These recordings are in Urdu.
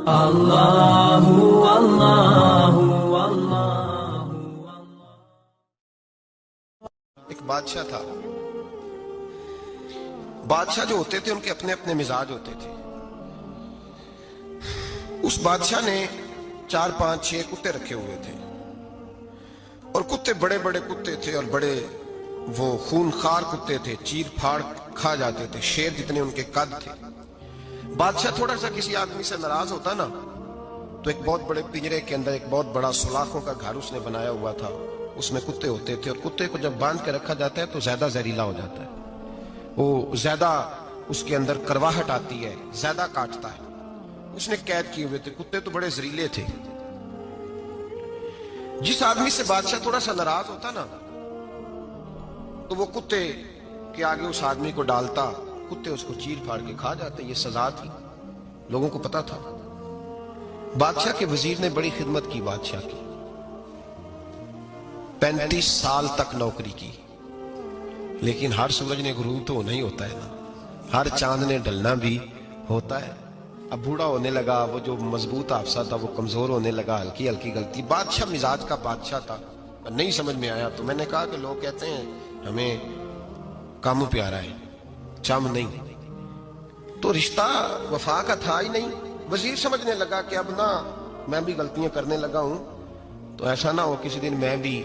اللہ اللہ اللہ۔ ایک بادشاہ تھا۔ بادشاہ جو ہوتے تھے ان کے اپنے اپنے مزاج ہوتے تھے۔ اس بادشاہ نے 4 5 6 کتے رکھے ہوئے تھے، اور کتے بڑے بڑے کتے تھے، اور بڑے وہ خونخوار کتے تھے، چیر پھاڑ کھا جاتے تھے، شیر جتنے ان کے قد تھے۔ بادشاہ تھوڑا سا کسی آدمی سے ناراض ہوتا نا تو ایک بہت بڑے پنجرے کے اندر ایک بہت بڑا سلاخوں کا گھر اس نے بنایا ہوا تھا، اس میں کتے ہوتے تھے، اور کتے کو جب باندھ کے رکھا جاتا ہے تو زیادہ زہریلا ہو جاتا ہے، وہ زیادہ اس کے اندر کرواہٹ آتی ہے، زیادہ کاٹتا ہے۔ اس نے قید کیے ہوئے تھے، کتے تو بڑے زہریلے تھے۔ جس آدمی سے بادشاہ تھوڑا سا ناراض ہوتا نا تو وہ کتے کے آگے اس آدمی کو ڈالتا، کتے اس کو چیر پھاڑ کے کھا جاتے۔ یہ سزا تھی، لوگوں کو پتا تھا۔ بادشاہ کے وزیر نے بڑی خدمت کی بادشاہ کی، 35 سال تک نوکری کی، لیکن ہر سورج نے غروب تو ہونا ہی ہوتا ہے نا، ہر چاند نے ڈلنا بھی ہوتا ہے۔ اب بوڑھا ہونے لگا، وہ جو مضبوط حافظہ تھا وہ کمزور ہونے لگا، ہلکی ہلکی غلطی۔ بادشاہ مزاج کا بادشاہ تھا، نہیں سمجھ میں آیا تو میں نے کہا کہ لوگ کہتے ہیں ہمیں کام پیارا ہے، چم نہیں، تو رشتہ وفا کا تھا ہی نہیں۔ وزیر سمجھنے لگا کہ اب نہ میں بھی غلطیاں کرنے لگا ہوں تو ایسا نہ ہو کسی دن میں بھی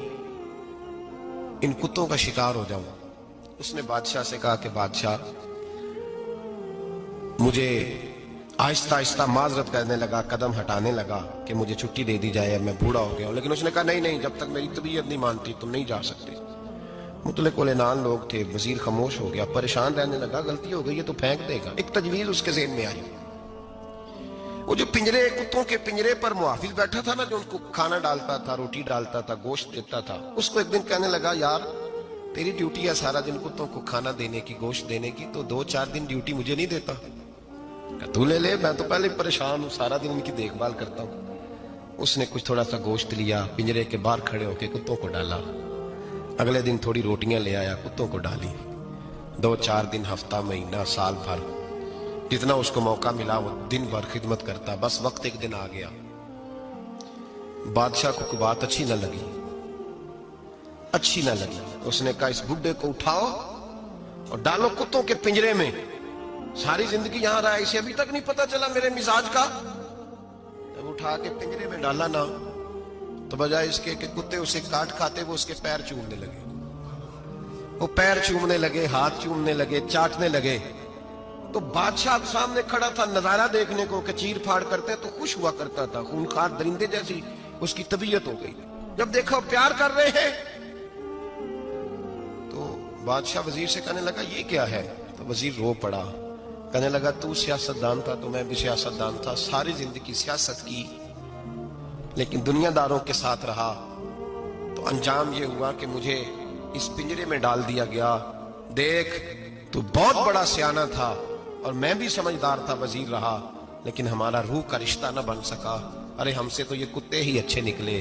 ان کتوں کا شکار ہو جاؤں۔ اس نے بادشاہ سے کہا کہ بادشاہ، مجھے آہستہ آہستہ معذرت کرنے لگا، قدم ہٹانے لگا کہ مجھے چھٹی دے دی جائے، میں بوڑھا ہو گیا ہوں۔ لیکن اس نے کہا نہیں نہیں، جب تک میری طبیعت نہیں مانتی تم نہیں جا سکتے۔ مطلق العنان لوگ تھے، وزیر خاموش ہو گیا، پریشان رہنے لگا، غلطی ہو گئی ہے تو پھینک دے گا۔ ایک تجویز اس کے ذہن میں آئی، وہ جو پنجرے، کتوں کے پنجرے پر محافظ بیٹھا تھا نا، جو ان کو کھانا ڈالتا تھا، روٹی ڈالتا تھا، گوشت دیتا تھا، اس کو ایک دن کہنے لگا یار تیری ڈیوٹی ہے سارا دن کتوں کو کھانا دینے کی، گوشت دینے کی، تو 2 4 دن ڈیوٹی مجھے نہیں دیتا؟ کہ تو لے لے، میں تو پہلے پریشان ہوں، سارا دن ان کی دیکھ بھال کرتا ہوں۔ اس نے کچھ تھوڑا سا گوشت لیا، پنجرے کے باہر کھڑے ہو کے کتوں کو ڈالا، اگلے دن تھوڑی روٹیاں لے آیا، کتوں کو ڈالی، 2 4 دن، ہفتہ، مہینہ، سال بھر، جتنا اس کو موقع ملا وہ دن بھر خدمت کرتا۔ بس وقت ایک دن آ گیا، بادشاہ کو کوئی بات اچھی نہ لگی، اس نے کہا اس بڈھے کو اٹھاؤ اور ڈالو کتوں کے پنجرے میں، ساری زندگی یہاں رہا، اسے ابھی تک نہیں پتا چلا میرے مزاج کا۔ جب اٹھا کے پنجرے میں ڈالا نا تو بجائے اس کے کہ کتے اسے کاٹ کھاتے، وہ اس کے پیر چومنے لگے، وہ پیر چومنے لگے، ہاتھ چومنے لگے، چاٹنے لگے۔ تو بادشاہ سامنے کھڑا تھا نظارہ دیکھنے کو کہ چیر پھاڑ کرتے تو خوش ہوا کرتا تھا، خونخوار درندے جیسی اس کی طبیعت ہو گئی۔ جب دیکھا پیار کر رہے ہیں تو بادشاہ وزیر سے کہنے لگا یہ کیا ہے؟ تو وزیر رو پڑا، کہنے لگا تو سیاستدان تھا تو میں بھی سیاستدان تھا، ساری زندگی سیاست کی لیکن دنیا داروں کے ساتھ رہا، تو انجام یہ ہوا کہ مجھے اس پنجرے میں ڈال دیا گیا۔ دیکھ تو بہت بڑا سیانہ تھا اور میں بھی سمجھدار تھا، وزیر رہا، لیکن ہمارا روح کا رشتہ نہ بن سکا۔ ارے ہم سے تو یہ کتے ہی اچھے نکلے،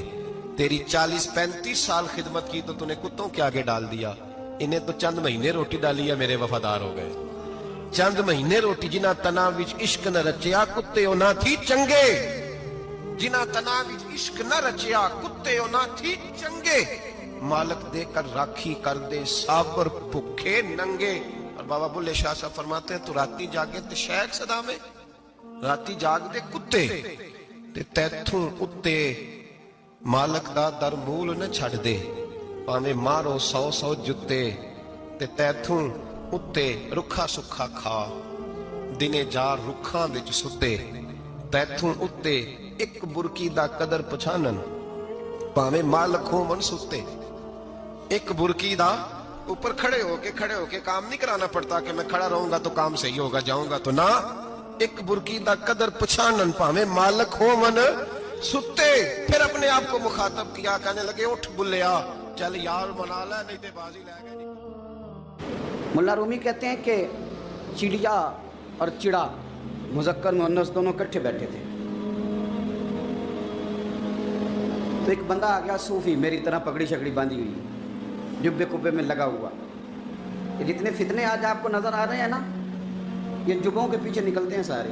تیری 40 35 سال خدمت کی تو تو نے کتوں کے آگے ڈال دیا، انہیں تو چند مہینے روٹی ڈالی ہے، میرے وفادار ہو گئے۔ چند مہینے روٹی، جنہ تنا وچ عشق نہ رچیا کتے نہ تھی چنگے، جنہ تنا وچ عشق نہ رچیا کتے نہ تھی چنگے، مالک دے کر راکھی کر دے صابر بھوکے ننگے۔ اور بابا بلے شاہ صاحب فرماتے ہیں تو راتی جاگے تے شیخ صدا میں، راتی جاگ دے کتے تے تیتھوں اتے مالک دا در مول نہ چھڑ دے، پاویں مارو 100 100 جتے تے تیتھوں اتے رکھا سکھا کھا، دنے جار رکھاں وچ ستے، تیتھوں اتے ایک برکی دا قدر پچھانن، پاویں مالک ہو من ستے۔ ایک برکی دا اوپر کھڑے ہو کے کام نہیں کرانا پڑتا کہ میں کھڑا رہوں گا تو کام صحیح ہوگا، جاؤں گا تو نہ، ایک برکی دا قدر پچھانن، پاویں مالک ہو من ستے۔ پھر اپنے آپ کو مخاطب کیا، کہنے لگے اٹھ بلیا، چل یار منا لے نہیں تے بازی لے گئے۔ ملا رومی کہتے ہیں کہ چڑیا اور چڑا، مذکر مؤنث دونوں کٹھے بیٹھے تھے، تو ایک بندہ آ گیا صوفی، میری طرح پگڑی شکڑی باندھی ہوئی، جبے کبے میں لگا ہوا۔ یہ جتنے فتنے آج آپ کو نظر آ رہے ہیں نا، یہ جبوں کے پیچھے نکلتے ہیں سارے۔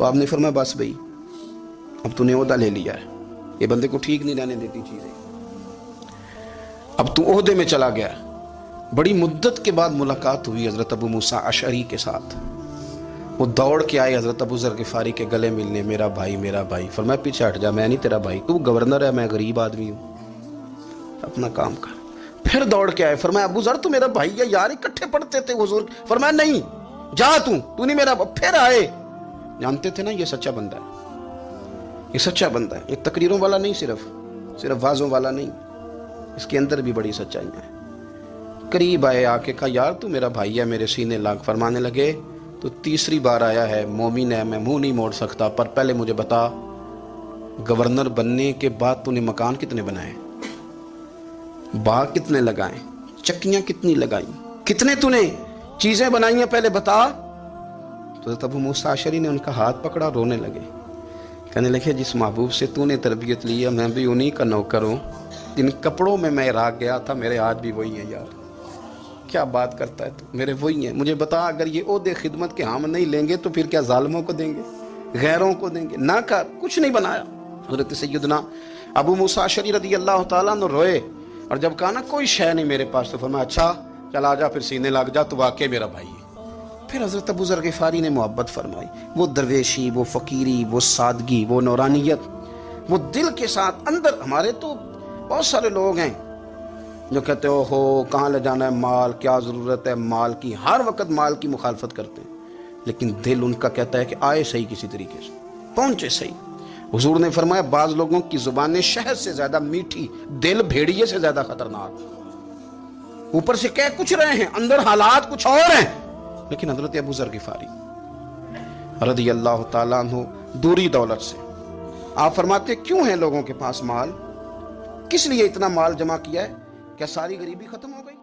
تو آپ نے فرمایا بس بھائی اب تو نے عہدہ لے لیا ہے, یہ بندے کو ٹھیک نہیں رہنے دیتی چیزیں, اب تو عہدے میں چلا گیا. بڑی مدت کے بعد ملاقات ہوئی حضرت ابو موسیٰ اشعری کے ساتھ. وہ دوڑ کے آئے حضرت ابو ذر غفاری کے گلے ملنے, میرا بھائی میرا بھائی. فرمایا پیچھے ہٹ جا, میں نہیں تیرا بھائی, تو گورنر ہے, میں غریب آدمی ہوں, اپنا کام کر. پھر دوڑ کے آئے, فرمایا ابو ذر تو میرا بھائی ہے یار, اکٹھے پڑھتے تھے حضور. فرمایا نہیں جا, تو نہیں میرا. پھر آئے, جانتے تھے نا یہ سچا بندہ ہے, یہ سچا بندہ ہے, یہ تقریروں والا نہیں, صرف وعظوں والا نہیں, اس کے اندر بھی بڑی سچائی ہے. قریب آئے, آ کے کہا یار تو میرا بھائی ہے, میرے سینے لاگ. فرمانے لگے تو تیسری بار آیا ہے, مومن ہے, میں منہ نہیں موڑ سکتا, پر پہلے مجھے بتا گورنر بننے کے بعد تو نے مکان کتنے بنائے, باغ کتنے لگائے, چکیاں کتنی لگائیں, کتنے تو نے چیزیں بنائی ہیں, پہلے بتا. تو ابو موسیٰ اشعری نے ان کا ہاتھ پکڑا, رونے لگے, کہنے لگے جس محبوب سے تو نے تربیت لی ہے میں بھی انہی کا نوکر ہوں, جن کپڑوں میں میں عراق گیا تھا میرے ہاتھ بھی وہی ہیں. یار کیا بات کرتا ہے تو, میرے وہی ہیں. مجھے بتا اگر یہ عہدے خدمت کے ہم نہیں لیں گے تو پھر کیا ظالموں کو دیں گے, غیروں کو دیں گے؟ نہ کر, کچھ نہیں بنایا. حضرت سیدنا ابو موسیٰ اشعری رضی اللہ تعالیٰ عنہ روئے, اور جب کہا نا کوئی شے نہیں میرے پاس, تو فرمایا اچھا چل آ جا, پھر سینے لگ جا, تو واقعی میرا بھائی ہے. پھر حضرت ابو ذر غفاری نے محبت فرمائی, وہ درویشی, وہ فقیری, وہ سادگی, وہ نورانیت, وہ دل کے ساتھ اندر. ہمارے تو بہت سارے لوگ ہیں جو کہتے ہو کہاں لے جانا ہے مال, کیا ضرورت ہے مال کی, ہر وقت مال کی مخالفت کرتے ہیں, لیکن دل ان کا کہتا ہے کہ آئے صحیح, کسی طریقے سے پہنچے صحیح. حضور نے فرمایا بعض لوگوں کی زبانیں شہد سے زیادہ میٹھی, دل بھیڑیے سے زیادہ خطرناک. اوپر سے کہہ کچھ رہے ہیں, اندر حالات کچھ اور ہیں. لیکن حضرت ابو ذر غفاری رضی اللہ تعالیٰ عنہ دوری دولت سے, آپ فرماتے کیوں ہیں لوگوں کے پاس مال, کس لیے اتنا مال جمع کیا ہے, کیا ساری غریبی ختم ہو گئی؟